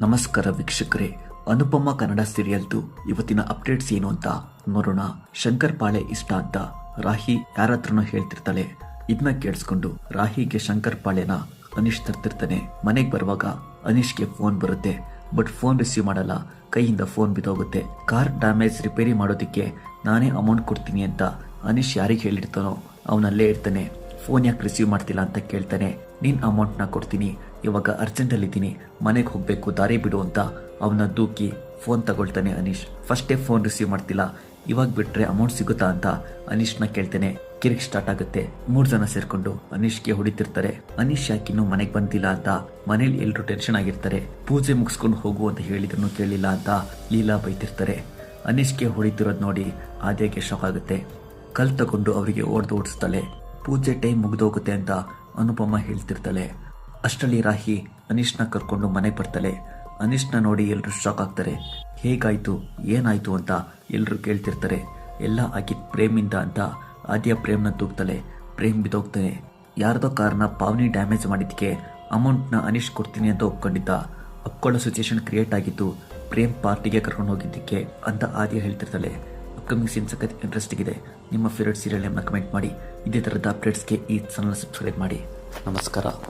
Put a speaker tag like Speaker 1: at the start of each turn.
Speaker 1: ನಮಸ್ಕಾರ ವೀಕ್ಷಕರೇ, ಅನುಪಮ ಕನ್ನಡ ಸೀರಿಯಲ್ದು ಇವತ್ತಿನ ಅಪ್ಡೇಟ್ಸ್ ಏನು ಅಂತ ನೋಡೋಣ. ಶಂಕರ್ ಪಾಳೆ ಇಷ್ಟ ಅಂತ ರಾಹಿ ಯಾರತ್ರನೂ ಹೇಳ್ತಿರ್ತಾಳೆ. ಇದನ್ನ ಕೇಳಿಸ್ಕೊಂಡು ರಾಹಿಗೆ ಶಂಕರ್ ಪಾಳೆನ ಅನೀಶ್ ತರ್ತಿರ್ತಾನೆ. ಮನೆಗೆ ಬರುವಾಗ ಅನೀಶ್ಗೆ ಫೋನ್ ಬರುತ್ತೆ. ಬಟ್ ಫೋನ್ ರಿಸೀವ್ ಮಾಡಲ್ಲ, ಕೈಯಿಂದ ಫೋನ್ ಬಿದ್ದೋಗುತ್ತೆ. ಕಾರ್ ಡ್ಯಾಮೇಜ್ ರಿಪೇರಿ ಮಾಡೋದಕ್ಕೆ ನಾನೇ ಅಮೌಂಟ್ ಕೊಡ್ತೀನಿ ಅಂತ ಅನೀಶ್ ಯಾರಿಗೆ ಹೇಳಿರ್ತಾನೋ ಅವನಲ್ಲೇ ಇರ್ತಾನೆ. ಫೋನ್ ಯಾಕೆ ರಿಸೀವ್ ಮಾಡ್ತಿಲ್ಲ ಅಂತ ಕೇಳ್ತಾನೆ. ನೀನ್ ಅಮೌಂಟ್ನ ಕೊಡ್ತೀನಿ, ಇವಾಗ ಅರ್ಜೆಂಟಲ್ಲಿದ್ದೀನಿ, ಮನೆಗೆ ಹೋಗಬೇಕು, ದಾರಿ ಬಿಡು ಅಂತ ಅವನ ದೂಕಿ ಫೋನ್ ತಗೊಳ್ತಾನೆ ಅನೀಶ್. ಫಸ್ಟೇ ಫೋನ್ ರಿಸೀವ್ ಮಾಡ್ತಿಲ್ಲ, ಇವಾಗ ಬಿಟ್ರೆ ಅಮೌಂಟ್ ಸಿಗುತ್ತಾ ಅಂತ ಅನೀಶ್ನ ಕೇಳ್ತಾನೆ. ಕಿರಿಕ್ ಸ್ಟಾರ್ಟ್ ಆಗುತ್ತೆ. 3 ಜನ ಸೇರ್ಕೊಂಡು ಅನೀಶ್ಗೆ ಹೊಡಿತಿರ್ತಾರೆ. ಅನೀಶ್ ಯಾಕಿನ್ನೂ ಮನೆಗೆ ಬಂದಿಲ್ಲ ಅಂತ ಮನೇಲಿ ಎಲ್ರು ಟೆನ್ಷನ್ ಆಗಿರ್ತಾರೆ. ಪೂಜೆ ಮುಗಿಸ್ಕೊಂಡು ಹೋಗು ಅಂತ ಹೇಳಿದ್ರು ಕೇಳಿಲ್ಲ ಅಂತ ಲೀಲಾ ಬೈತಿರ್ತಾರೆ. ಅನೀಶ್ಗೆ ಹೊಡಿತಿರೋದು ನೋಡಿ ಆದ್ಯಗೆ ಶಾಕ್ ಆಗುತ್ತೆ. ಕಲ್ ತಗೊಂಡು ಅವರಿಗೆ ಓಡಿಸ್ತಾಳೆ. ಪೂಜೆ ಟೈಮ್ ಮುಗ್ದೋಗುತ್ತೆ ಅಂತ ಅನುಪಮ ಹೇಳ್ತಿರ್ತಾಳೆ. ಅಷ್ಟರಲ್ಲಿ ರಾಹಿ ಅನೀಶ್ನ ಕರ್ಕೊಂಡು ಮನೆಗೆ ಬರ್ತಾಳೆ. ಅನೀಶ್ನ ನೋಡಿ ಎಲ್ರು ಶಾಕ್ ಆಗ್ತಾರೆ. ಹೇಗಾಯ್ತು, ಏನಾಯ್ತು ಅಂತ ಎಲ್ರು ಕೇಳ್ತಿರ್ತಾರೆ. ಎಲ್ಲ ಆಗಿದ್ ಪ್ರೇಮಿಂದ ಅಂತ ಆದ್ಯ ಪ್ರೇಮ್ನ ತೂಗ್ತಾಳೆ. ಪ್ರೇಮ್ ಬಿದ್ದೋಗ್ತಾನೆ. ಯಾರ್ದೋ ಕಾರ್ನ ಪಾವನಿ ಡ್ಯಾಮೇಜ್ ಮಾಡಿದ್ದಕ್ಕೆ ಅಮೌಂಟ್ನ ಅನೀಶ್ ಕೊಡ್ತೀನಿ ಅಂತ ಒಪ್ಕೊಂಡಿದ್ದ. ಒಪ್ಕೊಳ್ಳೋ ಸಿಚುಯೇಷನ್ ಕ್ರಿಯೇಟ್ ಆಗಿತ್ತು ಪ್ರೇಮ್ ಪಾರ್ಟಿಗೆ ಕರ್ಕೊಂಡು ಹೋಗಿದ್ದಕ್ಕೆ ಅಂತ ಆದ್ಯ ಹೇಳ್ತಿರ್ತಾಳೆ. ಅಪ್ಕಮಿಂಗ್ ಸೀನ್ ಸಖತ್ ಇಂಟ್ರೆಸ್ಟಿಂಗ್ ಇದೆ. ನಿಮ್ಮ ಫೇವ್ರೆಟ್ ಸೀರಿಯಲ್ ನೇಮ್ನ ಕಮೆಂಟ್ ಮಾಡಿ. ಇದೇ ಥರದ ಅಪ್ಡೇಟ್ಸ್ಗೆ ಈ ಚಾನಲ್ ಸಬ್ಸ್ಕ್ರೈಬ್ ಮಾಡಿ. ನಮಸ್ಕಾರ.